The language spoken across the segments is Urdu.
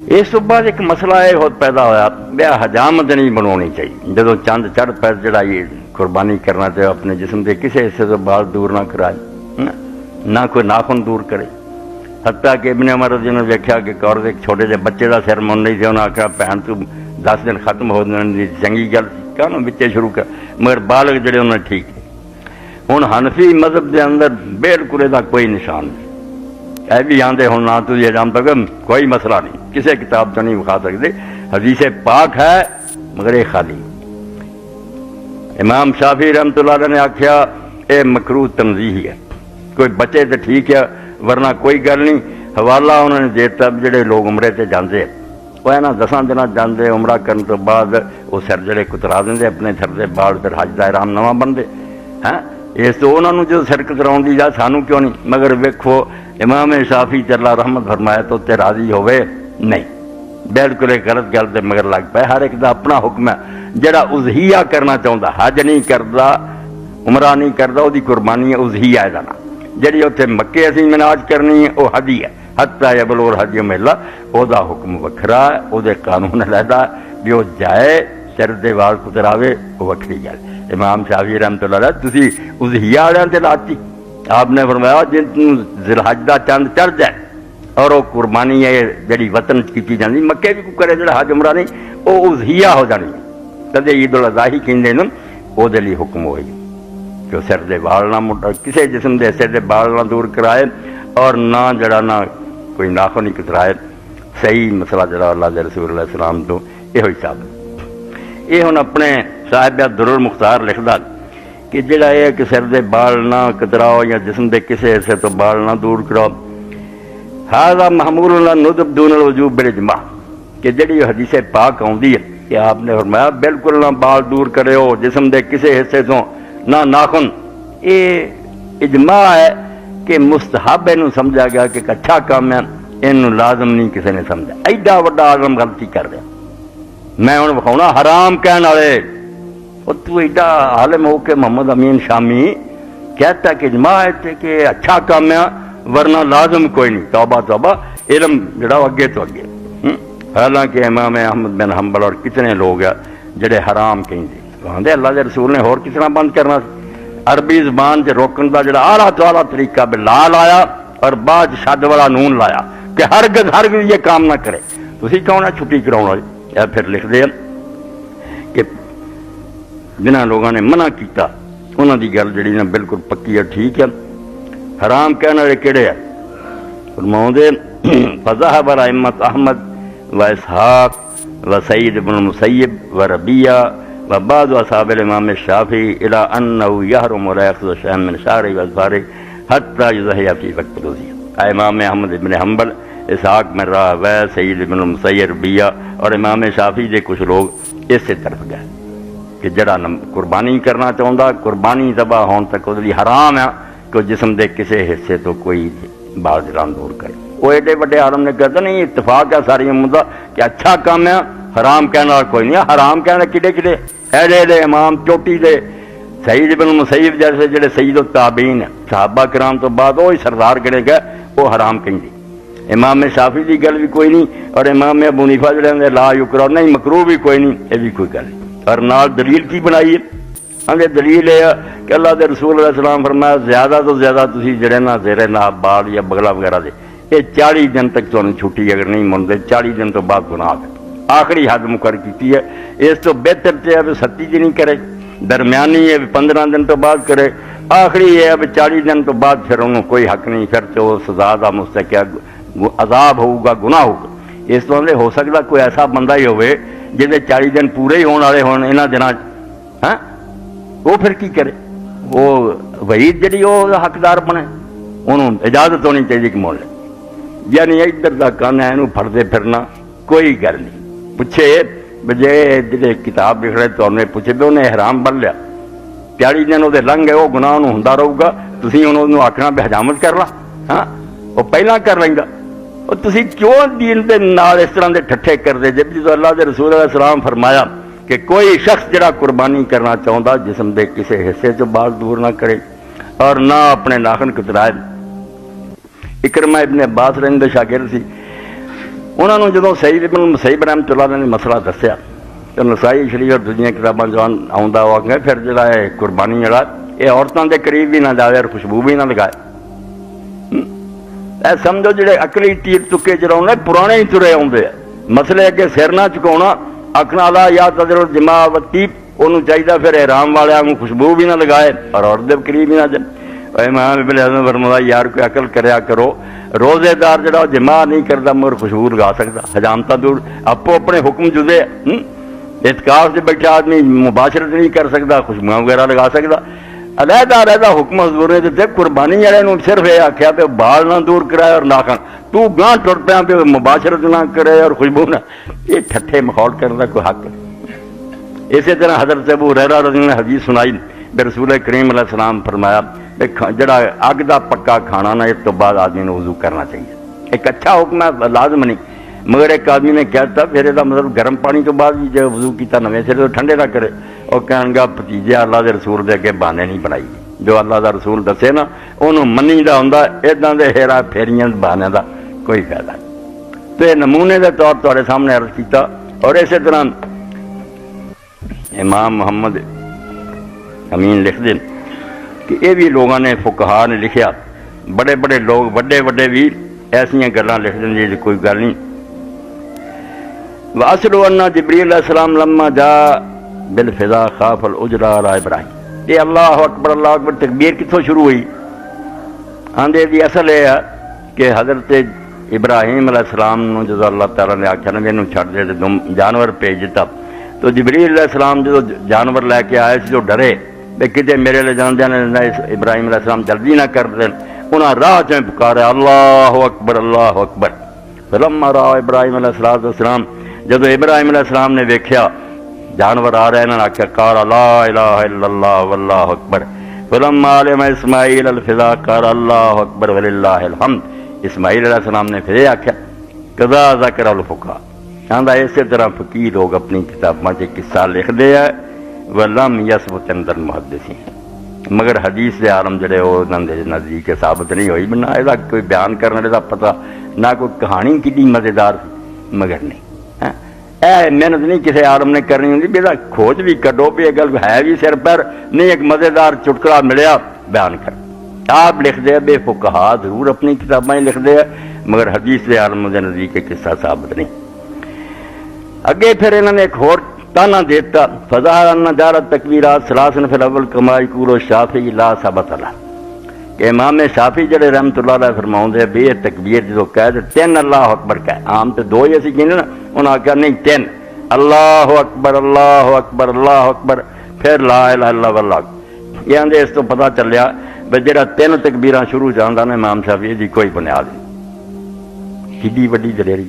اس تو بعد ایک مسئلہ یہ بہت پیدا ہوا بھی حجامت نہیں بنانی چاہیے جدو چند چڑھ پیر جڑا یہ قربانی کرنا چاہے اپنے جسم کے کسی حصے تو بال دور نہ کرائے نہ کوئی ناخن دور کرے. حتیٰ کہ ابن عمر رضی اللہ عنہ نے دیکھا کہ اور ایک چھوٹے سے بچے کا سر من نہیں تھے انہوں نے آخیا بھن تو 10 دن ختم ہو جانے چنگی گل کہ نا بچے شروع کر مگر بالغ جڑے انہوں نے ٹھیک ہے. ہوں حنفی مذہب کے اندر بالکل یہ کوئی نشان نہیں اے بھی آدھے ہوں نہ تو یہ جانتا کہ کوئی مسئلہ نہیں کسی کتاب سے نہیں بکھا سکتے حدیث پاک ہے مگر یہ خالی. امام شافعی رحمۃ اللہ علیہ نے آخیا یہ مکروہ تنزیہی ہے کوئی بچے تو ٹھیک ہے ورنہ کوئی گل نہیں. حوالہ انہوں نے دیتا جڑے لوگ عمرے تے جاندے وہ ہے نا 10 دن جاندے عمرہ کرنے تو بعد وہ سر جڑے کترا دیں اپنے سر دے بال پھر حج دا احرام نواں بنتے ہیں اس تو انہوں نے جو سر کتراؤن دی جا سانوں کیوں نہیں. مگر ویکھو امام شافعی تے اللہ رحمت فرمایا تو تے راضی ہوئے نہیں بالکل ایک غلط گل تے مگر لگ پائے. ہر ایک دا اپنا حکم ہے جڑا اضحیہ کرنا چاہتا حج نہیں کرتا عمرہ نہیں کرتا وہ قربانی ہے اضحیہ ہے نا جڑی اتنے مکے اسی مناج کرنی ہے وہ حدی ہے حتیٰ یبلغ الحدی محلہ وہ حکم وکھرا ہے وہ قانون علیحدہ بھی وہ جائے سر دے وال کتراوے وہ وکری گل. امام شافعی رحمۃ اللہ علیہ تسی اضحیہ والوں تے لاتی آپ نے فرمایا جن ذی الحج دا چند چڑھ جائے اور وہ قربانی ہے جڑی وطن کی جاتی مکے بھی کرے جڑا حج عمرہ نہیں وہ اضحیہ ہو جانی کدے عید الاضحی کہندے نے وہ دے لیے حکم ہوئے کہ سر دے بال نہ کسی جسم دے حصے دے بال نہ دور کرائے اور نہ جڑا نہ کوئی ناخن نہیں کترائے. صحیح مسئلہ جڑا اللہ دے رسول علیہ السلام تو یہ حساب یہ ہن اپنے صاحب در المختار لکھدا کہ جڑا یہ کہ سر دے بال نہ کتراؤ یا جسم دے کسی حصے تو بال نہ دور کراؤ ھذا محمول علی ندب دون الوجوب بالاجماع کہ جڑی حدیث پاک آندی ہے کہ آپ نے فرمایا بالکل نہ بال دور کرو جسم دے کسی حصے تو نہ ناخن یہ اجماع ہے کہ مستحب یہ سمجھا گیا کہ ایک اچھا کام ہے یہ لازم نہیں کسی نے سمجھا. ایڈا وڈا عالم غلطی کر رہا میں ہوں بکھاؤنا حرام کہنے والے اور تو ایڈا عالم ہو کے محمد امین شامی کہتا کہ اجماع ہے کہ اچھا کام ہے ورنہ لازم کوئی نہیں. توبہ توبہ علم جڑا اگے تو اگے. حالانکہ امام احمد بن حنبل اور کتنے لوگ ہیں جڑے حرام کہیں دے اللہ کے رسول نے اور کس طرح بند کرنا عربی زبان سے روکن کا جڑا اعلیٰ تو اعلیٰ طریقہ بے لا لایا اور بعد شد والا نون لایا کہ ہرگز یہ کام نہ کرے. تھی کون ہے چھٹی کراؤ یا پھر لکھ دے کہ جنہاں لوگوں نے منع کیتا انہوں دی گل جڑی نا بالکل پکی ہے ٹھیک ہے. حرام کہنے والے کہڑے ہیں فرماؤں دے فذهب ائمۃ احمد و اسحاق و سعید بن المسیب و ربیہ وبعض اصحاب الامام الشافعی الى انه يحرم ولا ياخذ شيئا من شعره واظفاره حتى يضحي في وقت الوضوء. امام احمد بن حنبل اسحاق بن راہویہ سعید بن المسیب ربیہ اور امام شافعی دے کچھ لوگ اس سے طرف گئے کہ جڑا قربانی کرنا چاہتا قربانی ذبح ہون تک وہ حرام ہے کہ جسم دے کسی حصے تو کوئی بال جران دور کرے. وہ ایڈے بڑے عالم نے کہتے نہیں اتفاق ہے ساری امت کا کہ اچھا کام ہے حرام کہنے والا کوئی نہیں. حرام کہنے کڈے کڈے ایڈے امام چوٹی دے سعید بن المسیب جیسے جڑے سید التابعین صحابہ کرام تو بعد وہی سردار گنے گئے وہ حرام کہیں گے. امام شافعی کی گل بھی کوئی نہیں اور امام ابو حنیفہ جڑے لا یکرہ نہیں مکروہ بھی کوئی نہیں یہ بھی کوئی گل نہیں. اور نال دلیل کی بنائی ہے دلیل ہے کہ اللہ کے رسول علیہ السلام فرمایا زیادہ تو زیادہ تسی جڑے نا زیر ناب بال یا بغلا وغیرہ دے یہ 40 دن تک تو چھٹی اگر نہیں منتے 40 دن تو بعد گناہ ہے. آخری حد مقرر کی ہے. اس تو بہتر تو ہے 37 دن ہی کرے درمیانی ہے 15 دن تو بعد کرے آخری ہے 40 دن تو بعد پھر انہوں کوئی حق نہیں پھر تو سزا دا مستحق عذاب ہوگا گناہ ہوگا. اس تو ہو سکتا کوئی ایسا بندہ ہی ہوئے جہاں 40 دن پورے ہی ہونے والے ہون انہاں دناں ہاں وہ پھر کی کرے وہ وعید جڑی وہ حقدار بنے انہوں اجازت ہونی چاہیے کہ مول لے. یعنی ادھر کا کان ہے پھڑتے پھرنا کوئی گل نہیں. پوچھے بجے جی کتاب لکھ رہے تو انہیں پوچھے بھی انہیں احرام بن لیا 40 دن وہ لنگ گئے وہ گناہ انہوں ہوں رہے گا تھی انہوں آخنا بھی حجامت کر لا ہاں وہ پہلا کر لیں گا. اور تھی کیوں دین دے نال اس طرح دے ٹھٹھے کر دے جب جو اللہ دے رسول علیہ السلام فرمایا کہ کوئی شخص جڑا قربانی کرنا چاہتا جسم دے کسی حصے سے بال دور نہ کرے اور نہ اپنے ناخن کترائے. اکرمہ ابن عباس رحمہ اللہ شاگرد سی انہوں نے جدو سعید ابن مسیب رحمۃ اللہ نے مسئلہ دسیا تو نسائی شریف اور دوسری کتاباں جو آتا وہ کہ پھر جڑا ہے قربانی جڑا یہ عورتوں کے قریب بھی نہ جائے اور خوشبو بھی نہ لگائے. اے سمجھو جڑے اکلی تیر تکے چلا پرانے ہی ترے آتے ہیں. مسئلے اگے سر نہ چکا آخنا لا یا تدر جمع وتیب انہوں چاہیے پھر احرام والوں خوشبو بھی نہ لگائے اور عورت کے قریب بھی نہ جائے. امام ابن حزم فرمایا یار کوئی عقل کریا کرو, روزے دار جڑا جمع نہیں کرتا مگر خوشبو لگا سکتا, حجامتا دور آپ اپنے حکم جدے. اعتکاف سے بیٹھا آدمی مباشرت نہیں کر سکتا, خوشبو وغیرہ لگا سکتا. علیحدہ علیحدہ حکم حضور نے دیتے. قربانی والے صرف یہ آخیا پہ بال نہ دور کرائے اور ناخن تو گاں ٹر پیا پہ مباشرت نہ کرے اور خوشبو نہ, یہ ٹھٹھے ماحول کرنے کا کوئی حق ہے. اسی طرح حضرت ابو ہریرہ رضی اللہ عنہ نے حدیث سنائی کہ رسول کریم علیہ السلام فرمایا جڑا اگ دا پکا کھانا نا اس تو بعد آدمی نے وضو کرنا چاہیے. ایک اچھا حکم ہے, لازم نہیں, مگر ایک آدمی نے کہتا پھر یہ مطلب گرم پانی تو بعد بھی جو وضو کیتا نویں سرے تو ٹھنڈے نہ کرے. اور کہن گا بھتیجے اللہ دے رسول دے اگے بہانے نہیں بنائی, جو اللہ دا رسول دسے نا انہوں منی دا ہوندا, اداں دے ہیرا پھیریاں بہانے دا کوئی فائدہ نہیں. تو یہ نمونے دے طور تہاڈے سامنے عرض کیتا. اور اسی طرح امام محمد امین لکھ دیں کہ یہ بھی لوگوں نے فقہا نے لکھیا, بڑے بڑے لوگ وڈے وڈے بھی ایسا گلاں لکھ دیں جی کوئی گل نہیں. وَأَصْلُ أَنَّ جبریل علیہ السلام لما جاء بالفضا خاف الأجرا علی ابراہیم. یہ اللہ اکبر اللہ اکبر تکبیر کتوں شروع ہوئی؟ آندے دی اصل یہ ہے کہ حضرت ابراہیم علیہ السلام نو جدو اللہ تعالیٰ نے آخیا نا مینوں چھڈ دے تے جانور بھیج دیتا, تو جبریل علیہ السلام جدو جانور لے کے آئے سی جو ڈرے بے کتے میرے لے جاندے نے ابراہیم علیہ السلام جلدی نہ کر دیں, انہاں راہ چ پکارا اللہ اکبر اللہ اکبر. فلما را ابراہیم علیہ السلام جدو ابراہیم علیہ السلام نے ویکھیا جانور آ رہے ہیں آخیا قال لا الہ الا اللہ واللہ اکبر. فلما علم اسماعیل الفضا قال اللہ اکبر وللہ الحمد. اسماعیل علیہ السلام نے پھر آخیا قضا ذکر الفقہاء. آندا اسی طرح فقیہ لوگ اپنی کتاباں سے قصہ لکھتے ہیں ولم یثبت عند المحدثین, مگر حدیث دے عالم جڑے وہ انہاں دے نزدیک ثابت نہیں ہوئی. نہ یہ کوئی بیان کرنے کا پتہ, نہ کوئی کہانی کتنی مزیدار تھی, مگر نہیں اے محنت نہیں کسی عالم نے کرنی ہوتی بھی کھوج بھی کڈو بھی یہ گل ہے بھی سر پر نہیں, ایک مزیدار چٹکلا ملیا بیان کر. آپ لکھ دے بے فقہا ضرور اپنی کتابیں لکھ دے مگر حدیث دے عالم دے نزدیک قصہ ثابت نہیں. اگے پھر انہوں نے ایک اور تانا دیتا فضا ان دارت تکبیرات ثلاثن فی الاول کما یقول الشافعی لا ثبت له, کہ امام شافعی جڑے رحمت اللہ علیہ فرماؤندے بھی یہ تکبیر جدو کہہ تے تین اللہ اکبر کہے, عام تے دو ہی اسی کہنے نا, انہاں آخیا نہیں تین, اللہ اکبر اللہ اکبر اللہ اکبر پھر لا الہ الا اللہ. یہ آندے اس تو پتہ چلیا بھی جڑا تین تکبیراں شروع چاہندا نا امام شافعی دی کوئی بنیاد نہیں. کڈی وڈی دلیری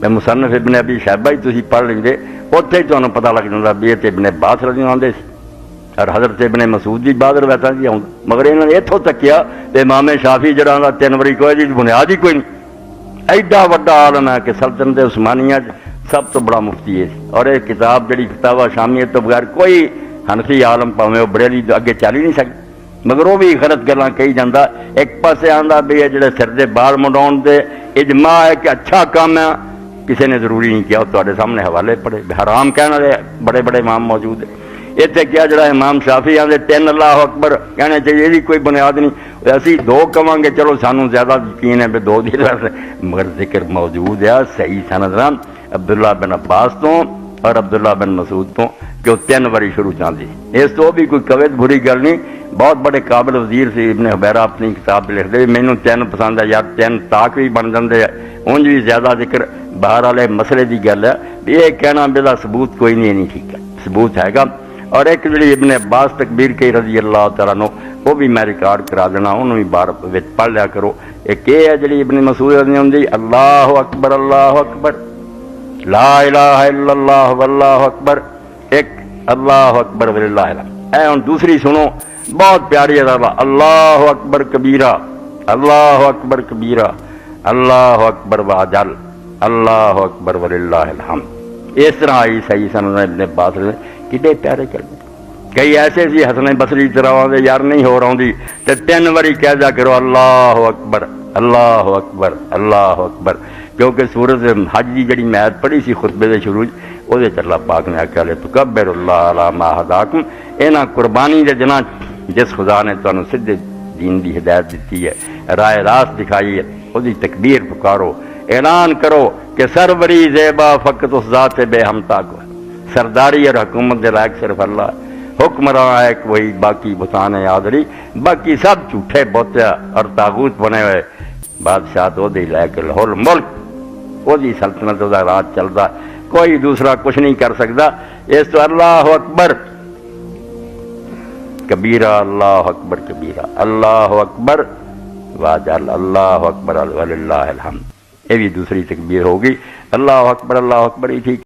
میں مصنف ابن ابی شیبہ ہی تسی پڑھ لیندے اتنے ہی تمہیں پتہ لگ جاتا بھی یہ ابن عباس رضی اللہ عنہ آتے سی اور حضرت ابن مسعود جی بعد روایتاں جی آؤں, مگر انہوں نے اتوں تک کیا کہ امام شافعی جڑا آندا تین واری کوئی دی بنیاد ہی کوئی نہیں. ایڈا وڈا عالم ہے کہ سلطنت عثمانیہ سب تو بڑا مفتی ہے, اور یہ کتاب جڑی فتاوی شامیت تو بغیر کوئی حنفی عالم پاویں وہ بریلی اگے چل ہی نہیں سکتا, مگر وہ بھی غلط گلاں کہی جاندہ. ایک پاسے آندا بھی یہ جڑے سر دے بال منڈاؤن دے اجماع ہے کہ اچھا کام ہے, کسی نے ضروری نہیں کیا, تواڈے سامنے حوالے پڑے حرام کہنے والے بڑے بڑے امام موجود ہیں. اتنے کیا جڑا امام شافعی آندے تین اللہ اکبر کہنے چاہیے, یہ کوئی بنیاد نہیں. اسی دو کہاں گے چلو سانوں زیادہ یقین ہے بھی دو دی, مگر ذکر موجود ہے صحیح سند نام عبداللہ بن عباس تو اور عبداللہ بن مسعود تو کہ وہ تین واری شروع چاہتی. اس تو بھی کوئی کوید بری گل نہیں, بہت بڑے قابل وزیر سے ابن حبیرہ اپنی کتاب لکھ دے مینوں تین پسند ہے یار, تین تاک بھی بن جاندے اونج بھی زیادہ ذکر باہر والے مسئلے کی گل ہے. یہ کہنا بلا ثبوت کوئی نہیں ٹھیک ہے, ثبوت ہے گا. اور ایک جڑی ابن عباس تکبیر کی رضی اللہ تعالیٰ عنہ وہ بھی میں ریکارڈ کرا دینا, انہوں بھی بار پڑھ لیا کرو. ایک یہ ہے جڑی ابن مسعود رضی اللہ عنہ اللہ اکبر لا الہ الا اللہ واللہ اکبر, ایک اللہ اکبر وللہ الحمد. اے دوسری سنو بہت پیاری ہے, اللہ اکبر کبیرہ اللہ اکبر کبیرہ اللہ اکبر واجل اللہ اکبر وللہ الحمد. اس طرح آئی صحیح سند ابن عباس نے کتنے پیارے کلمے. کئی ایسے سی حسن بصری طرح آدھے یار نہیں ہو رہی تو تین واری کہہ جا کرو اللہ اکبر اللہ اکبر اللہ اکبر, کیونکہ سورت حج کی جڑی میں آیت پڑھی سی خطبے دے شروع وہ اللہ پاک نے آخیا لتکبر اللہ علی ما ہداکم، انہاں قربانی دے جنہ جس خدا نے تمہیں سیدھے دین دی ہدایت دیتی ہے، راہ راست دکھائی ہے، وہ تکبیر پکارو، اعلان کرو کہ سروری زیبا فقط اس ذات بے ہمتا کو، سرداری اور حکومت دے لائق صرف اللہ ہے، حکمراں ہے کہ وہی، باقی بتان آدری، باقی سب جھوٹے بوتیا اور تاغوت بنے ہوئے، بادشاہ تو دے لے کے لاہور ملک وہ دی سلطنت دا راج چلتا، کوئی دوسرا کچھ نہیں کر سکتا۔ اس تو اللہ اکبر کبیرہ، اللہ اکبر کبیرہ، اللہ اکبر واجل، اللہ اکبر وللہ الحمد۔ یہ بھی دوسری تکبیر ہوگی، اللہ اکبر ہی ٹھیک۔